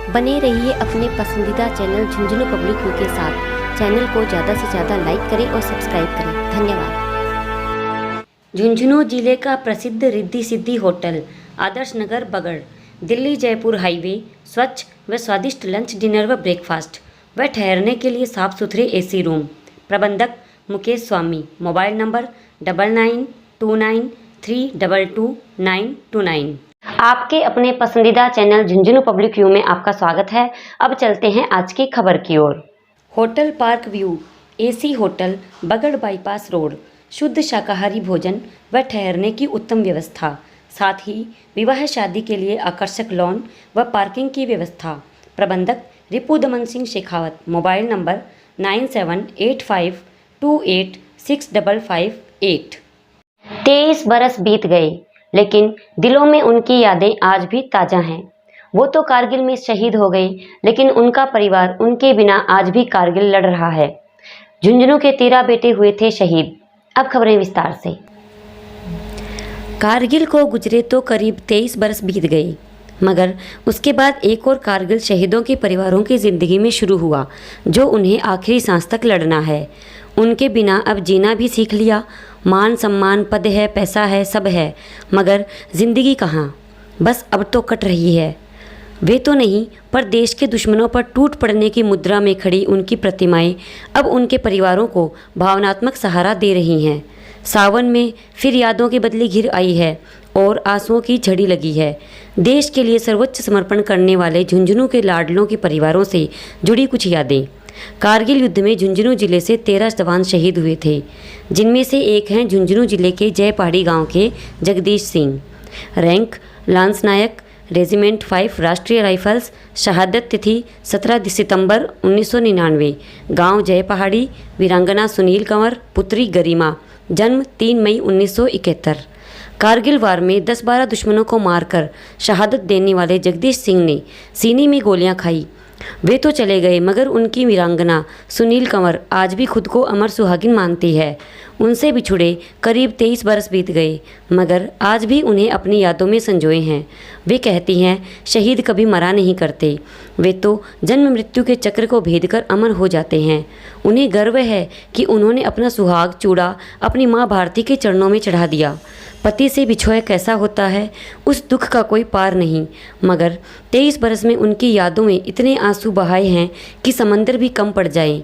बने रहिए अपने पसंदीदा चैनल झुंझुनू पब्लिक व्यू के साथ। चैनल को ज़्यादा से ज़्यादा लाइक करें और सब्सक्राइब करें। धन्यवाद। झुंझुनू जिले का प्रसिद्ध रिद्धि सिद्धि होटल आदर्श नगर बगड़, दिल्ली जयपुर हाईवे, स्वच्छ व स्वादिष्ट लंच डिनर व ब्रेकफास्ट व ठहरने के लिए साफ सुथरे एसी रूम। प्रबंधक मुकेश स्वामी। Mobile number 9929322929। आपके अपने पसंदीदा चैनल झुंझुनू पब्लिक व्यू में आपका स्वागत है। अब चलते हैं आज की खबर की ओर। Hotel park view AC hotel Bagar bypass road, शुद्ध शाकाहारी भोजन व ठहरने की उत्तम व्यवस्था, साथ ही विवाह शादी के लिए आकर्षक लॉन व पार्किंग की व्यवस्था। प्रबंधक रिपु दमन सिंह शेखावत। Mobile number 9785286558। 23 बरस बीत गए, लेकिन दिलों में उनकी यादें आज भी ताज़ा हैं। वो तो कारगिल में शहीद हो गए, लेकिन उनका परिवार उनके बिना आज भी कारगिल लड़ रहा है। झुंझुनू के 13 बेटे हुए थे शहीद। अब खबरें विस्तार से। कारगिल को गुजरे तो करीब 23 बरस बीत गए, मगर उसके बाद एक और कारगिल शहीदों के परिवारों की ज़िंदगी में शुरू हुआ, जो उन्हें आखिरी सांस तक लड़ना है। उनके बिना अब जीना भी सीख लिया। मान सम्मान, पद है, पैसा है, सब है, मगर ज़िंदगी कहाँ। बस अब तो कट रही है। वे तो नहीं, पर देश के दुश्मनों पर टूट पड़ने की मुद्रा में खड़ी उनकी प्रतिमाएं अब उनके परिवारों को भावनात्मक सहारा दे रही हैं। सावन में फिर यादों की बदली घिर आई है और आंसुओं की झड़ी लगी है। देश के लिए सर्वोच्च समर्पण करने वाले झुंझुनू के लाडलों के परिवारों से जुड़ी कुछ यादें। कारगिल युद्ध में झुंझुनू जिले से 13 जवान शहीद हुए थे, जिनमें से एक हैं झुंझुनू जिले के जय पहाड़ी गांव के जगदीश सिंह। रैंक लांस नायक, रेजिमेंट 5 राष्ट्रीय राइफल्स। शहादत तिथि 17 सितंबर 1999। गांव जय पहाड़ी। वीरांगना सुनील कंवर, पुत्री गरिमा। जन्म 3 मई 1971। कारगिल वार में 10-12 दुश्मनों को मारकर शहादत देने वाले जगदीश सिंह ने सीने में गोलियां खाई। वे तो चले गए, मगर उनकी वीरांगना सुनील कंवर आज भी खुद को अमर सुहागिन मानती है। उनसे बिछुड़े करीब 23 बरस बीत गए, मगर आज भी उन्हें अपनी यादों में संजोए हैं। वे कहती हैं, शहीद कभी मरा नहीं करते, वे तो जन्म मृत्यु के चक्र को भेदकर अमर हो जाते हैं। उन्हें गर्व है कि उन्होंने अपना सुहाग चूड़ा अपनी माँ भारती के चरणों में चढ़ा दिया। पति से बिछोया कैसा होता है, उस दुख का कोई पार नहीं, मगर 23 बरस में उनकी यादों में इतने आंसू बहाए हैं कि समंदर भी कम पड़ जाए।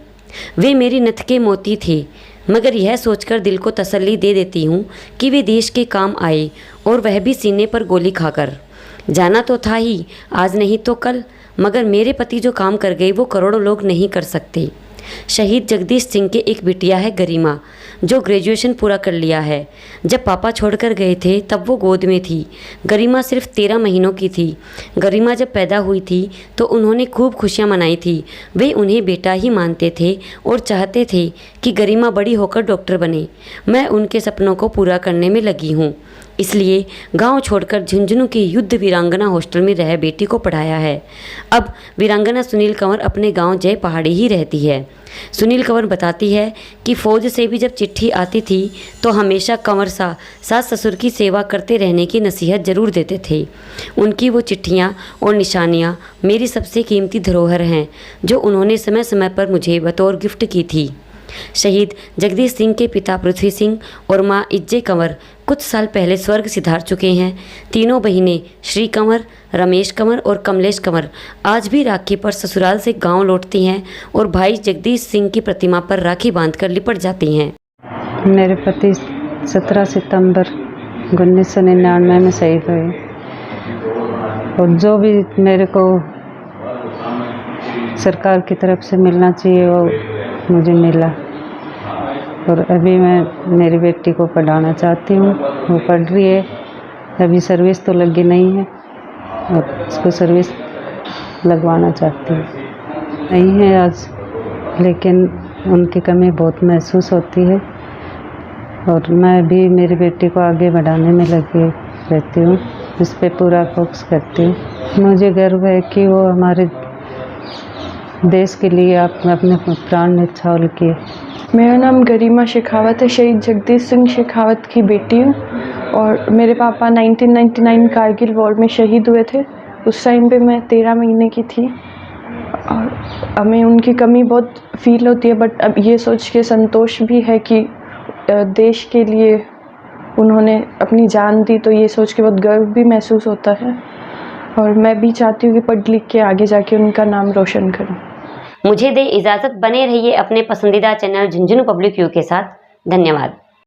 वे मेरी नथ के मोती थे, मगर यह सोचकर दिल को तसल्ली दे देती हूँ कि वे देश के काम आए, और वह भी सीने पर गोली खाकर। जाना तो था ही, आज नहीं तो कल, मगर मेरे पति जो काम कर गए वो करोड़ों लोग नहीं कर सकते। शहीद जगदीश सिंह के एक बिटिया है गरिमा, जो ग्रेजुएशन पूरा कर लिया है। जब पापा छोड़कर गए थे तब वो गोद में थी। गरिमा सिर्फ 13 महीनों की थी। गरिमा जब पैदा हुई थी तो उन्होंने खूब खुशियां मनाई थी। वे उन्हें बेटा ही मानते थे और चाहते थे कि गरिमा बड़ी होकर डॉक्टर बने। मैं उनके सपनों को पूरा करने में लगी हूँ, इसलिए गांव छोड़कर झुंझुनू की युद्ध वीरांगना हॉस्टल में रह बेटी को पढ़ाया है। अब वीरांगना सुनील कंवर अपने गांव जय पहाड़ी ही रहती है। सुनील कंवर बताती है कि फौज से भी जब चिट्ठी आती थी तो हमेशा कंवर सास ससुर की सेवा करते रहने की नसीहत जरूर देते थे। उनकी वो चिट्ठियाँ और निशानियाँ मेरी सबसे कीमती धरोहर हैं, जो उन्होंने समय समय पर मुझे बतौर गिफ्ट की थी। शहीद जगदीश सिंह के पिता पृथ्वी सिंह और मां इज्जे कंवर कुछ साल पहले स्वर्ग सिधार चुके हैं। तीनों बहिनें श्री कंवर, रमेश कंवर और कमलेश कंवर आज भी राखी पर ससुराल से गांव लौटती हैं और भाई जगदीश सिंह की प्रतिमा पर राखी बांधकर लिपट जाती हैं। मेरे पति 17 सितंबर 1999 में शहीद हुए, और जो भी मेरे को सरकार की तरफ से मिलना चाहिए वो मुझे मिला। और अभी मैं मेरी बेटी को पढ़ाना चाहती हूँ, वो पढ़ रही है। अभी सर्विस तो लगी नहीं है और उसको सर्विस लगवाना चाहती हूँ। नहीं है आज, लेकिन उनकी कमी बहुत महसूस होती है, और मैं भी मेरी बेटी को आगे बढ़ाने में लगी रहती हूँ, इस पे पूरा फोकस करती हूँ। मुझे गर्व है कि वो हमारे देश के लिए आपने अपने प्राण न्यौछावर किए। मेरा नाम गरिमा शेखावत है, शहीद जगदीश सिंह शेखावत की बेटी हूँ, और मेरे पापा 1999 कारगिल वॉर में शहीद हुए थे। उस टाइम पे मैं 13 महीने की थी और हमें उनकी कमी बहुत फील होती है, बट अब ये सोच के संतोष भी है कि देश के लिए उन्होंने अपनी जान दी, तो ये सोच के बहुत गर्व भी महसूस होता है। और मैं भी चाहती हूँ कि पढ़ लिख के आगे जाके उनका नाम रोशन करूँ। मुझे दे इजाज़त, बने रहिए अपने पसंदीदा चैनल झुंझुनू पब्लिक व्यू के साथ। धन्यवाद।